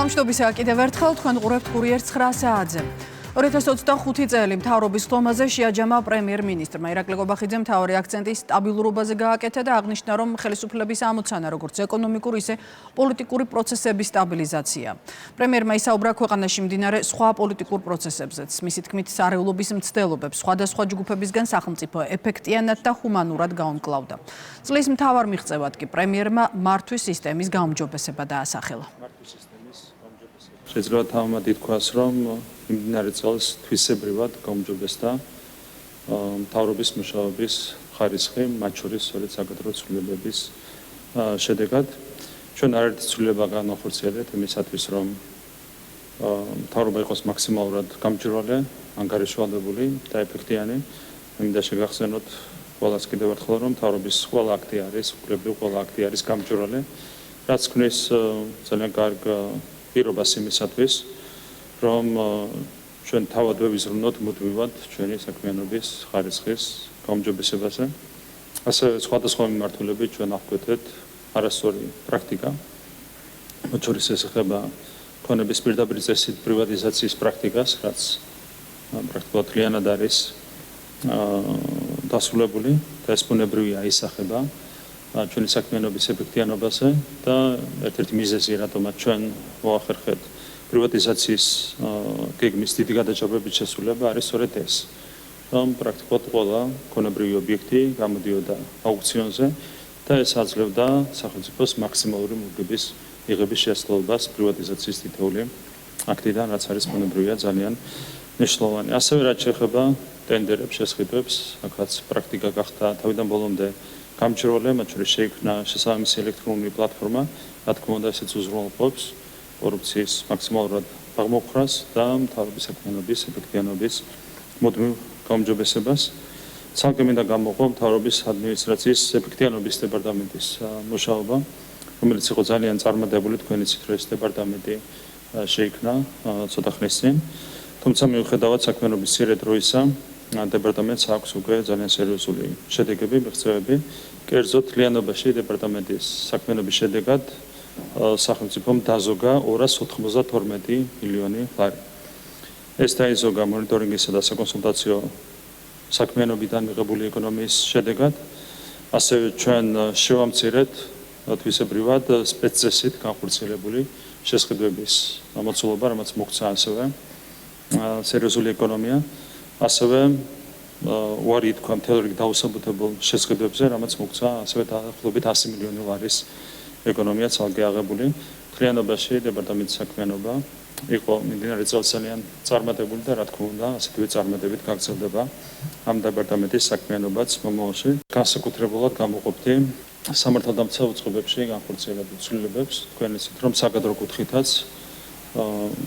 Მშვიდობისა კიდევ ერთხელ თქვენ ყურებთ კურიერს 9 საათზე. 2025 წელი მთავრობის ხდომაზე შეაჯამა პრემიერ-მინისტრმა ირაკლი ყობახიძემ მთავარი აქცენტი სტაბილურობაზე გააკეთა და აღნიშნა, რომ ხელისუფლების ამოცანა როგორც ეკონომიკური, ისე პოლიტიკური პროცესების სტაბილიზაცია. პრემიერმა ისაუბრა ქვეყანაში მიმდინარე სხვა პოლიტიკურ პროცესებზეც. მისი თქმით, სარეულობის მცდელობებს სხვადასხვა ჯგუფებისგან სახელმწიფო ეფექტიანად და ჰუმანურად გაუმკლავდა. წლის მთავარ მიღწევად კი პრემიერმა მართვის სისტემის გაუმჯობესება დაასახელა. შეიძლება თავმად ითქვას, რომ მიმდინარე წელს თვისებრივად გაუმჯობესდა მთავრობის მუშაობის ხარისხი, მათ შორის სწორედ საკადრო ცვლილებების შედეგად. ჩვენ არაერთი ცვლილება განვახორციელებთ იმისათვის, რომ მთავრობა იყოს მაქსიმალურად გამჭვირვალე, ანგარიშვალდებული და ეფექტიანი. მინდა შეგახსენოთ ყველას კიდევ ერთხელ, რომ მთავრობის ყველა აქტი არის, უკრებრივ ყველა აქტი არის გამჭვირვალე, რაც ქმნის ძალიან კარგ პირობას იმისათვის, რომ ჩვენ თავად ვევიზრუნოთ მუდმივად ჩვენი საქმიანობის ხარისხის გაუმჯობესებაზე. ასევე სხვადასხვა მიმართულებით ჩვენ აღკვეთეთ არასწორი პრაქტიკა. მათ შორის ეს ეხება ქონების პირდაპირ წესით პრივატიზაციის პრაქტიკას, რაც პრაქტიკულად მთლიანად არის დასრულებული და ეს ბუნებრივია ისახება ჩვენი საქმიანობის ეფექტიანობაზე და ერთ-ერთი მიზეზი, რატომაც ჩვენ მოახერხეთ პრივატიზაციის გეგმის დიდი გადაჭრობების შესრულება არის სწორედ ეს, რომ პრაქტიკულად ყველა ქონებრივი ობიექტი გამოდიოდა აუქციონზე და ეს აძლევდა სახელმწიფოს მაქსიმალური მოგების მიღების შესაძლებლობას პრივატიზაციის თითოეული აქტიდან, რაც არის ბუნებრივია ძალიან მნიშვნელოვანი. ასევე რაც შეეხება ტენდერებს, შესყიდვებს, აქაც პრაქტიკა გახდა თავიდან ბოლომდე გამჭვირვალე, მათ შორის შეიქმნა შესაბამისი ელექტრონული პლატფორმა, რა თქმა უნდა, ესეც უზრუნველყოფს კორუფციის მაქსიმალურად აღმოფხვრას და მთავრობის საქმიანობის ეფექტიანობის მუდმივ გაუმჯობესებას. ცალკე მინდა გამოვყო მთავრობის ადმინისტრაციის ეფექტიანობის დეპარტამენტის მუშაობა, რომელიც იყო ძალიან წარმატებული, თქვენ იცით, რომ ეს დეპარტამენტი შეიქმნა ცოტა ხნის წინ. თუმცა მიუხედავად საქმიანობის მცირე დროისა, დეპარტამენტს აქვს უკვე ძალიან სერიოზული შედეგები, მიღწევები. კერძოდ, მთლიანობაში დეპარტამენტის საქმიანობის შედეგად სახელმწიფომ დაზოგა 292 მილიონი ლარი. ეს დაიზოგა მონიტორინგისა და საკონსულტაციო საქმიანობიდან მიღებული ეკონომიის შედეგად. ასევე ჩვენ შევამცირეთ თვისებრივად სპეცწესით განხორციელებული შესყიდვების მოცულობა, რამაც მოგვცა ასევე სერიოზული ეკონომია. ასევე უარი ითქვა მთელ რიგ დაუსაბუთებელ შესყიდვებზე, რამაც მოგვცა ასევე დაახლოებით 100 მილიონი ლარის ეკონომია ცალკე აღებული. მთლიანობაში დეპარტამენტის საქმიანობა იყო მიმდინარე წელს ძალიან წარმატებული და რა თქმა უნდა, ასეთივე წარმატებით გაგრძელდება ამ დეპარტამენტის საქმიანობაც მომავალში. განსაკუთრებულად გამოვყოფდი სამართალდამცავ უწყებებში განხორციელებულ ცვლილებებს. თქვენ იცით, რომ საკადრო კუთხითაც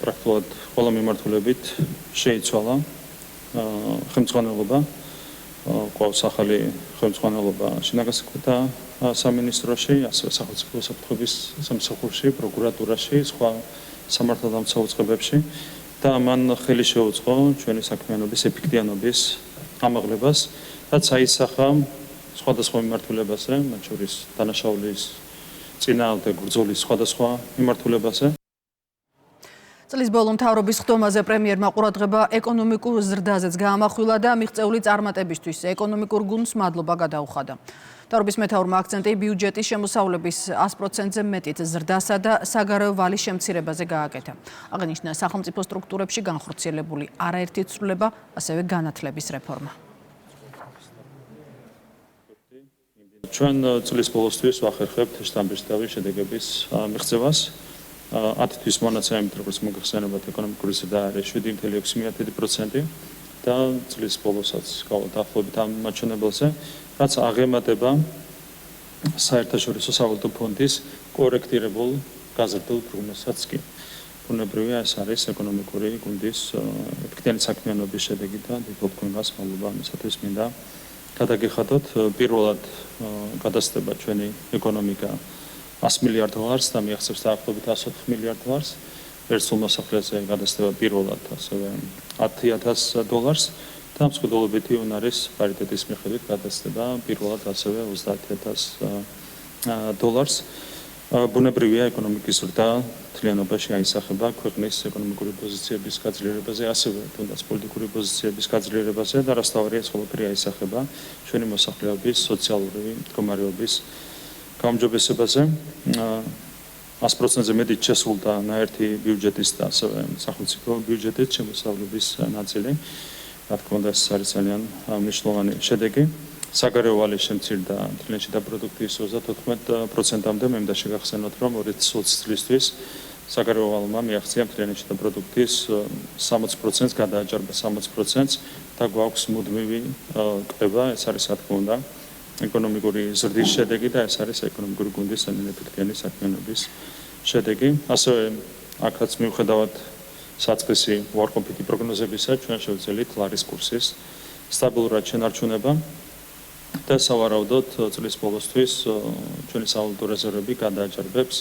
პრაქტიკულად ყველა მიმართულებით შეიცვალა ხელმძღვანელობა, ყავს ახალი ხელმძღვანელობა შინაგანსაკუთრებათა სამინისტროში, ასევე სახელმწიფო საფრთხების სამსახურში, პროკურატურაში, სხვა სამართალდამცავ უწყებებში და მან ხელი შეუწყო ჩვენი საქმიანობის ეფექტიანობის ამაღლებას, რაც აისახა სხვადასხვა მიმართულებაზე, მათ შორის დანაშაულის წინააღმდეგ ბრძოლის სხვადასხვა მიმართულებაზე. წლის ბოლო მთავრობის ხდომაზე პრემიერმა ყურადღება ეკონომიკურ ზრდაზეც გაამახვილა და მიღწეული წარმატებისთვის ეკონომიკურ გუნდს მადლობა გადაუხადა. მთავრობის მეთაურმა აქცენტი ბიუჯეტის შემოსავლების 100%-ზე მეტით ზრდასა და საგარეო ვალის შემცირებაზე გააკეთა. აღნიშნა სახელმწიფო სტრუქტურებში განხორციელებული არაერთი ცვლილება, ასევე განათლების რეფორმა. ჩვენ წლის ბოლოსთვის ვახერხებთ შთამბეჭდავი შედეგების მიღწევას. 10 თვის მონაცემებით, როგორც მოგეხსენებათ, ეკონომიკური ზრდა არის 7.6% და წლის ბოლოსაც გავლა დაახლოებით ამ მაჩვენებელზე, რაც აღემატება საერთაშორისო სავალუტო ფონდის კორექტირებულ გაზრდულ პროგნოზსაც კი. ბუნებრივია, ეს არის ეკონომიკური გუნდის ეფექტიანი საქმიანობის შედეგი და დიდ თქვენგანს მადლობა ამისათვის მინდა გადაგიხადოთ. პირველად გადასდება ჩვენი ეკონომიკა 100 მილიარდ დოლარს და მიაღწევს დაახლოებით 104 მილიარდ დოლარს. ერთსულ მოსახლეზე გადასდება პირველად ასევე 10,000 დოლარს და მსხვერპლობითი უნარის პარიტეტის მიხედვით გადასდება პირველად ასევე 30,000 დოლარს. ბუნებრივია ეკონომიკის ზრდა მთლიანობაში აისახება ქვეყნის ეკონომიკური პოზიციების გაძლიერებაზე, ასევე თუნდაც პოლიტიკური პოზიციების გაძლიერებაზე და რასთავარია ეს ყველაფერი აისახება ჩვენი მოსახლეობის სოციალური მდგომარეობის გაუმჯობესებაზე. 100%-ზე მეტი შესრულდა ნაერთი ბიუჯეტის და ასევე სახელმწიფო ბიუჯეტის შემოსავლების ნაწილი. რა თქმა უნდა, ეს არის ძალიან მნიშვნელოვანი შედეგი. საგარეო ვალის შემცირდა მთლიანი შიდა პროდუქტის 34%-მდე. მე მინდა შეგახსენოთ, რომ 2020 წლისთვის საგარეო ვალმა მიაღწია მთლიანი შიდა პროდუქტის 60%-ს, გადააჯარება 60%-ს და გვაქვს მუდმივი კრება, ეს არის რა თქმა უნდა ეკონომიკური ზრდის შედეგი და ეს არის ეკონომიკური გუნდის efektiviani საქმიანობის შედეგი. ასევე აქაც მიუხედავად საწყისი უარყოფითი პროგნოზებისა, ჩვენ შევძელით ლარის კურსის სტაბილურად შენარჩუნება და სავარაუდოდ წლის ბოლოსთვის ჩვენი სავალუტო რეზერვები გადააჯარებებს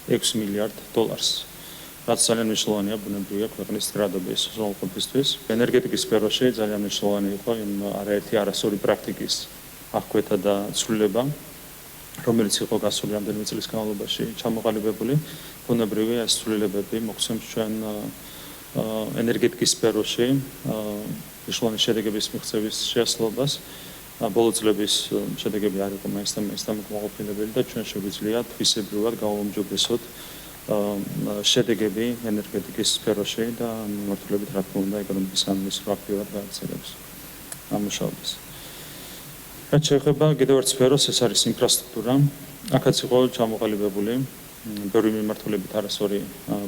$6 მილიარდ, რაც ძალიან მნიშვნელოვანია ბუნებრივია ქვეყნის ტრადობის უზრუნველყოფისთვის. ენერგეტიკის სფეროში ძალიან მნიშვნელოვანი იყო იმ არაერთი არასწორი პრაქტიკის აღკვეთა და ცვლილება, რომელიც იყო გასული რამდენიმე წლის განმავლობაში ჩამოყალიბებული. ბუნებრივია ეს ცვლილებები მოგვცემს ჩვენ ენერგეტიკის სფეროში მნიშვნელოვანი შედეგების მიღწევის შესაძლებლობას. ბოლო წლების შედეგები არ იყო მაინც და უკმაყოფილებელი და ჩვენ შეგვიძლია თვისებრივად გავაუმჯობესოთ შედეგები ენერგეტიკის სფეროში და მიმართულებით რა თქმა უნდა ეკონომიკის სამინისტრო აქტიურად გააგრძელებს ამ მუშაობას. რაც შეეხება კიდევ ერთ სფეროს, ეს არის ინფრასტრუქტურა. აქაც იყო ჩამოყალიბებული ბევრი მიმართულებით არასწორი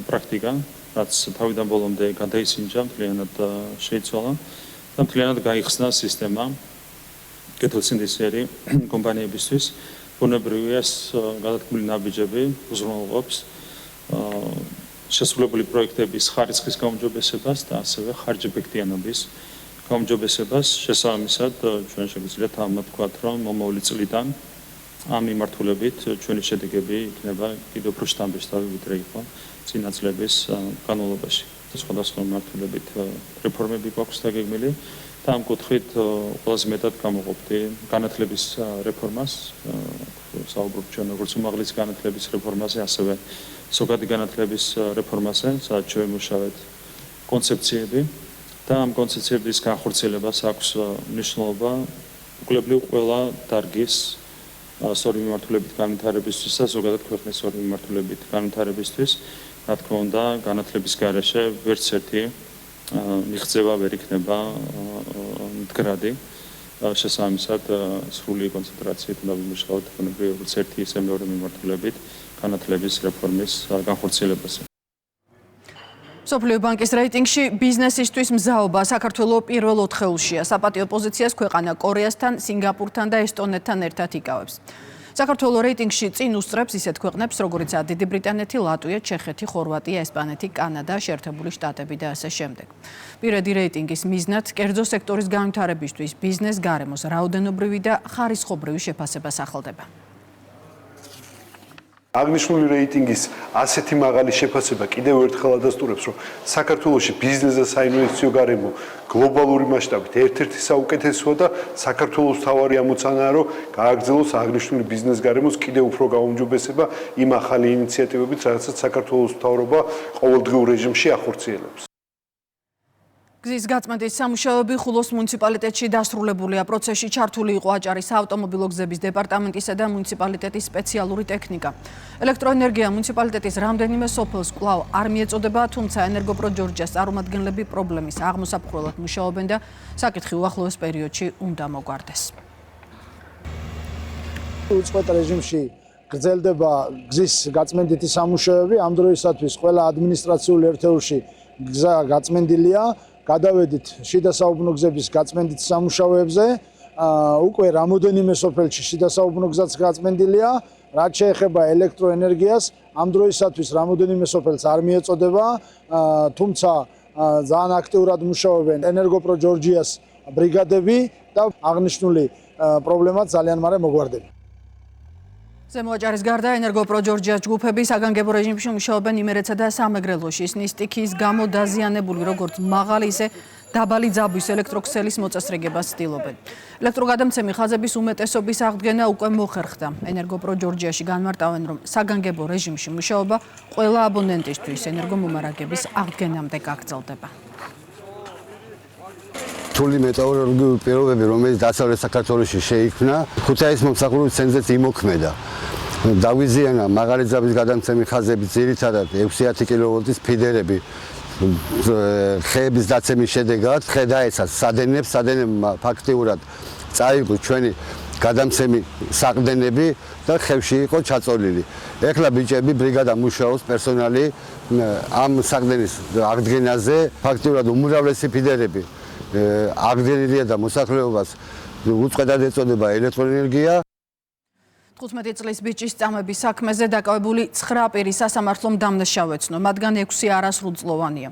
პრაქტიკა, რაც თავიდან ბოლომდე გადაისინჯა, მთლიანად შეიცვალა და მთლიანად გაიხსნა სისტემა კეთილსინდისიერი კომპანიებისთვის. ბუნებრივია ეს გადადგმული ნაბიჯები უზრუნველყოფს შესრულებული პროექტების ხარისხის გაუმჯობესებას და ასევე ხარჯებექტიანობის გაუმჯობესებას. შესაბამისად, ჩვენ შეგვიძლია თამამად ვთქვათ, რომ მომავალი წლიდან ამ მიმართულებით ჩვენი შედეგები იქნება კიდევ უფრო შთამბეჭდავი, ვიდრე იყო წინა წლების განმავლობაში. სხვადასხვა მიმართულებით რეფორმები გვაქვს დაგეგმილი და ამ კუთხით ყველაზე მეტად გამოყოფდი განათლების რეფორმას, საუბრობ ჩვენ როგორც უმაღლეს განათლების რეფორმაზე, ასევე ზოგადი განათლების რეფორმაზე, სადაც შევიმუშავეთ კონცეფციები და ამ კონცეფციების განხორციელებას აქვს მნიშვნელობა უკლებრივ ყველა დარგის სწორი მიმართულებით განვითარებისთვის და ზოგადად ქვეყნის სწორი მიმართულებით განვითარებისთვის. რა თქმა უნდა, განათლების გარეშე ვერც ერთი მიღწევა ვერ იქნება მდგრადი. შესაბამისად, სრული კონცენტრაციით უნდა ვიმუშაოთ როგორც ერთი, ისე მეორე მიმართულებით განათლების რეფორმის განხორციელებაზე. მსოფლიო ბანკის რეიტინგში ბიზნესისთვის მზაობა საქართველოს პირველ 4-ში. საპატიო პოზიციას ქვეყანა კორეასთან, სინგაპურთან და ესტონეთთან ერთად იკავებს. საქართველოს რეიტინგში წინ უსწრებს ისეთ ქვეყნებს, როგორიცაა დიდი ბრიტანეთი, ლატვია, ჩეხეთი, ხორვატია, ესპანეთი, კანადა, შეერთებული შტატები და ასე შემდეგ. პირადი რეიტინგის მიზნად კერძო სექტორის განვითარებისთვის ბიზნეს გარემოს რაოდენობრივი და ხარისხობრივი შეფასება სახელდება. აღნიშნული რეიტინგის ასეთი მაღალი შეფასება კიდევ ერთხელ ადასტურებს, რომ საქართველოში ბიზნეს და საინვესტიციო გარემო გლობალური მასშტაბით ერთ-ერთი საუკეთესოა და საქართველოს მთავარი ამოცანაა, რომ გააგრძელოს აღნიშნული ბიზნეს გარემოს კიდევ უფრო გაუმჯობესება იმ ახალი ინიციატივებით, რადგან საქართველოს მთავრობა ყოველდღიურ რეჟიმში ახორციელებს. გზის გაწმენდის სამუშაოები ხულოს მუნიციპალიტეტში დასრულებულია. პროცესში ჩართული იყო აჭარის საავტომობილო გზების დეპარტამენტისა და მუნიციპალიტეტის სპეციალური ტექნიკა. ელექტროენერგია მუნიციპალიტეტის რამდენიმე სოფელს კვლავ არ მიეწოდება, თუმცა ენერგოპროჯორჯიას წარმომადგენლები პრობლემის აღმოსაფხვრელად მუშაობენ და საკითხი უახლოეს პერიოდში უნდა მოგვარდეს. უწყვეტ რეჟიმში გრძელდება გზის გაწმენდითი სამუშაოები. ამ დროისათვის ყველა ადმინისტრაციული ერთეულში გზა გაწმენდილია. გადავედით შიდა საუბნო გზების გაწმენდით სამუშაოებზე. უკვე რამოდენიმე სოფელში შიდა საუბნო გზაც გაწმენდილია. რაც შეეხება ელექტროენერგიას, ამ დროისათვის რამოდენიმე სოფელს არ მიეწოდება, თუმცა ძალიან აქტიურად მუშაობენ ენერგოპროჯორჯიას ბრიგადები და აღნიშნული პრობლემა ძალიან მალე მოგვარდება. ზემო აჭარის გარდა ენერგოპროჯორჯიას ჯგუფები საგანგებო რეჟიმში მუშაობენ იმერეთსა და სამეგრელოში. ისინი სტიქიის გამო დაზიანებული როგორც მაღალი, ისე დაბალი ძაბვის ელექტროქსელის მოწესრიგებას ცდილობენ. ელექტროგადამცემი ხაზების უმეტესობის აღდგენა უკვე მოხერხდა. ენერგოპრო ჯორჯიაში განმარტავენ, რომ საგანგებო რეჟიმში მუშაობა ყველა აბონენტისთვის ენერგომომარაგების აღდგენამდე გაგრძელდება. რთული მეტეოროლოგიური პირობები, რომელიც დასავლეთ საქართველოში შეიქმნა, ქუთაისის მომსახურების ცენტრზეც იმოქმედა. დაგვიზიანა მაღალი ძაბვის გადამცემი ხაზები, ძირითადად 610 კილოვოლტის ფიდერები. ხეების დაცემის შედეგად ხე დაეცა სადენებმა ფაქტიურად წაიღო ჩვენი გადამცემი საყრდენები და ხევში იყო ჩაწოლილი. ეხლა ბიჭები ბრიგადა მუშაობს პერსონალი ამ საყრდენის აღდგენაზე, ფაქტიურად უმრავლესი ფიდერები აღდგენილია და მოსახლეობას უწყვეტად ეწოდება ელექტროენერგია. 15 წლის ბიჭის წამების საქმეზე დაკავებული 9 პირი სასამართლომ დამნაშავეცნო, მათგან 6 არასრულწლოვანია.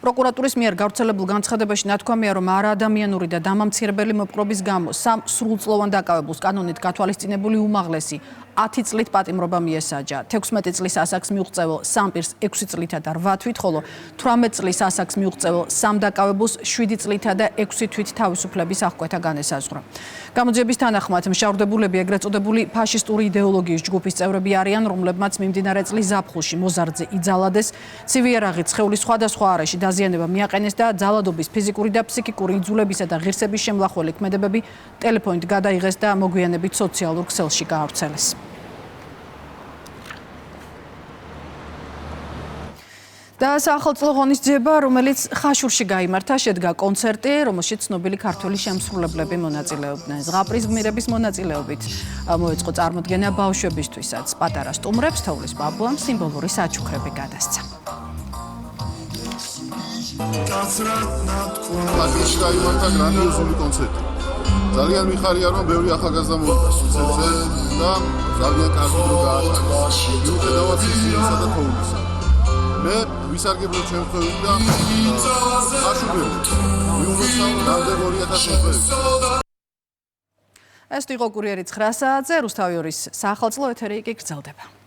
პროკურატურის მიერ გავრცელებულ განცხადებაში ნათქვამია, რომ არაადამიანური და დამამცირებელი მოპყრობის გამო 3 სრულწლოვან დაკავებულს კანონით გათვალისწინებული უმაღლესი 10 წლით პატიმრობა მიესაჯა. 16 წლის ასაკს მიუღწეულ 3 პირს 6 წლითა და 8 თვით, ხოლო 18 წლის ასაკს მიუღწეულ 3 დაკავებულს 7 წლითა და 6 თვით თავისუფლების აღკვეთა განესაზღვრა. გამოძიების თანახმად მშავრდებულები ეგრეთ წოდებული ფაშისტური იდეოლოგიის ჯგუფის წევრები არიან, რომლებმაც მიმდინარე წლის ზაფხულში მოზარდზე იძალადეს, ცივი იარაღით სხეულის სხვადასხვა არეში დაზიანება მიაყენეს და ძალადობის ფიზიკური და ფსიქიკური იძულებისა და ღირსების შემლახველი ქმედებები ტელეფონით გადაიღეს და მოგვიანებით სოციალურ ქსელში გაავრცელეს. და სახელმწიფო ღონისძიება, რომელიც ხაშურში გაიმართა, შედგა კონცერტი, რომელშიც ცნობილი ქართველი შემსრულებლები მონაწილეობდნენ. ზღაპრის გმირების მონაწილეობით მოეწყო წარმოდგენა ბავშვებისთვისაც. პატარა სტუმრებს თოვლის ბაბუამ სიმბოლური საჩუქრები გადასცა. ხაშურში გაიმართა გრანდიოზული კონცერტი. ძალიან მიხარია, რომ ბევრი ახალგაზრდა მოხვდა სცენაზე და ძალიან კარგი დრო გაატარა. მიუხედავად სიძინისა და თოვლისა. მე ვისარგებლო ჩემთხოვით და აშუქებდი. მიულოცავ რამდენ 2000 მოხდა. ეს იყო კურიერი 9 საათზე, რუსთავი 2-ის სახელმწიფო ეთერი კი გრძელდება.